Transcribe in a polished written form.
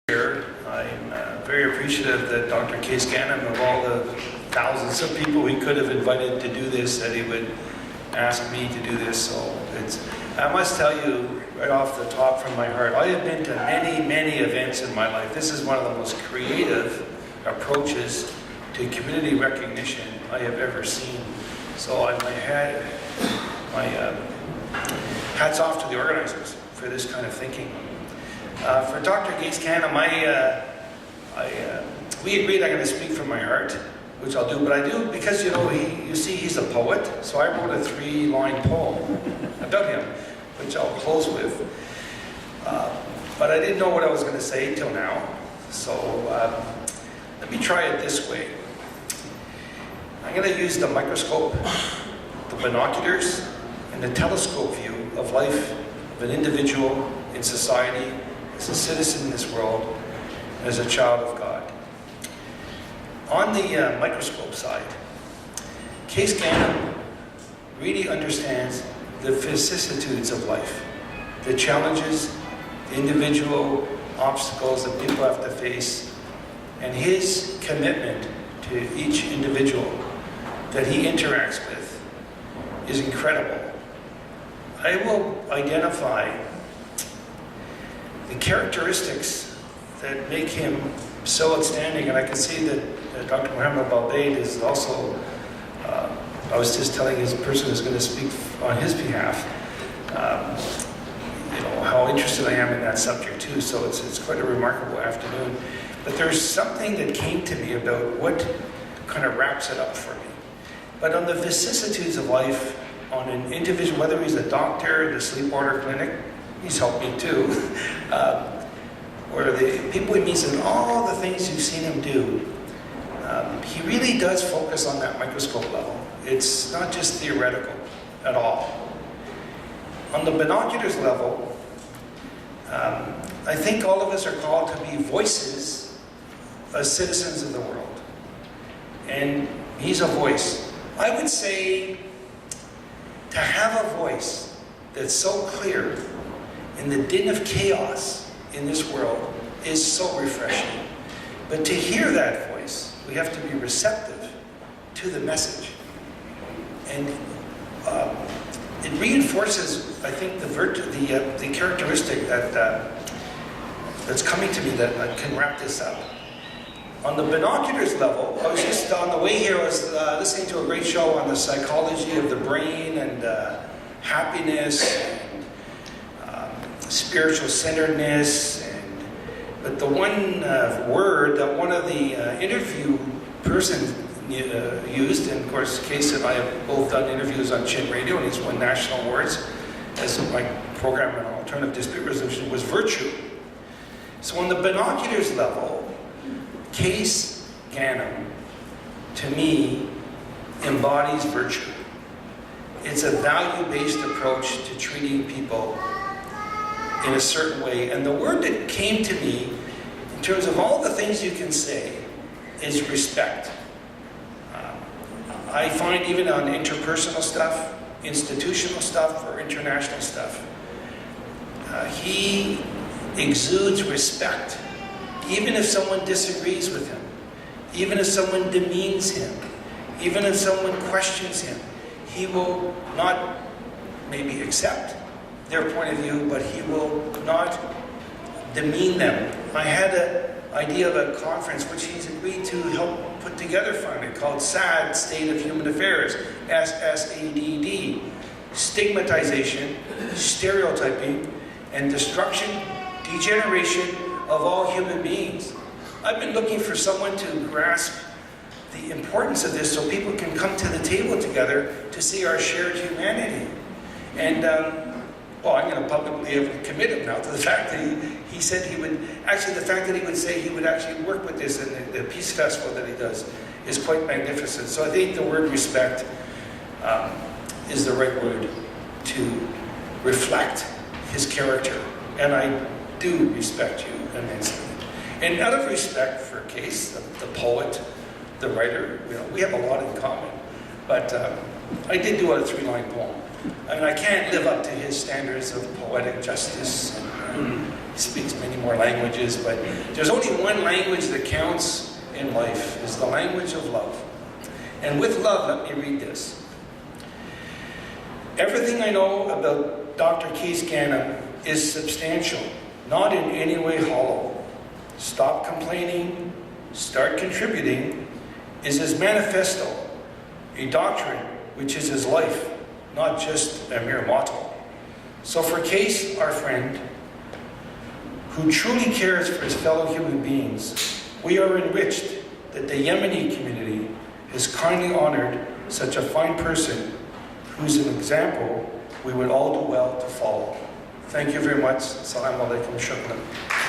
Here, I'm very appreciative that Dr. Qais, of all the thousands of people he could have invited to do this, that he would ask me to do this. So I must tell you right off the top from my heart, I have been to many events in my life. This is one of the most creative approaches to community recognition I have ever seen. So my hats off to the organizers for this kind of thinking. For Dr. Qais, we agreed I'm going to speak from my heart, which I'll do, but I do because, you see he's a poet, so I wrote a 3-line poem about him, which I'll close with. But I didn't know what I was going to say till now, so let me try it this way. I'm going to use the microscope, the binoculars, and the telescope view of life of an individual in society, as a citizen in this world, as a child of God. On the microscope side, Qais really understands the vicissitudes of life, the challenges, the individual obstacles that people have to face, and his commitment to each individual that he interacts with is incredible. I will identify the characteristics that make him so outstanding, and I can see that Dr. Mohammed Baobaid is also, I was just telling his person who's going to speak on his behalf, how interested I am in that subject too, so it's quite a remarkable afternoon. But there's something that came to me about what kind of wraps it up for me. But on the vicissitudes of life, on an individual, whether he's a doctor, the sleep order clinic, he's helped me too, or the people he meets and all the things you've seen him do, he really does focus on that microscope level. It's not just theoretical at all. On the binoculars level, I think all of us are called to be voices as citizens of the world. And he's a voice. I would say to have a voice that's so clear in the din of chaos in this world is so refreshing. But to hear that voice, we have to be receptive to the message. And it reinforces, I think, the characteristic that's coming to me that can wrap this up. On the binoculars level, I was just on the way here, I was listening to a great show on the psychology of the brain and happiness and spiritual centeredness. But the one word that one of the interview persons used, and of course Qais and I have both done interviews on Chin Radio, and he's won national awards as my program on alternative dispute resolution, was virtue. So on the binoculars level, Qais Ghanem, to me, embodies virtue. It's a value-based approach to treating people in a certain way. And the word that came to me, in terms of all the things you can say, is respect. I find even on interpersonal stuff, institutional stuff, or international stuff, he exudes respect. Even if someone disagrees with him, even if someone demeans him, even if someone questions him, he will not maybe accept their point of view, but he will not demean them. I had an idea of a conference which he's agreed to help put together finally, called SADD, State of Human Affairs, SSADD, stigmatization, stereotyping, and destruction, degeneration of all human beings. I've been looking for someone to grasp the importance of this so people can come to the table together to see our shared humanity. And I'm going to publicly commit him now to the fact that he said he would, actually the fact that he would say he would actually work with this and the Peace Festival that he does is quite magnificent. So I think the word respect is the right word to reflect his character. And I do respect you immensely. And out of respect for Qais, the poet, the writer, we have a lot in common. But I did do a 3-line poem. And I can't live up to his standards of poetic justice. He speaks many more languages, but there's only one language that counts in life, is the language of love. And with love, let me read this. Everything I know about Dr. Qais Ghanem is substantial, not in any way hollow. Stop complaining, start contributing is his manifesto, a doctrine which is his life, not just a mere motto. So for Qais, our friend, who truly cares for his fellow human beings, we are enriched that the Yemeni community has kindly honored such a fine person who's an example we would all do well to follow. Thank you very much. Assalamu alaikum. Shukran.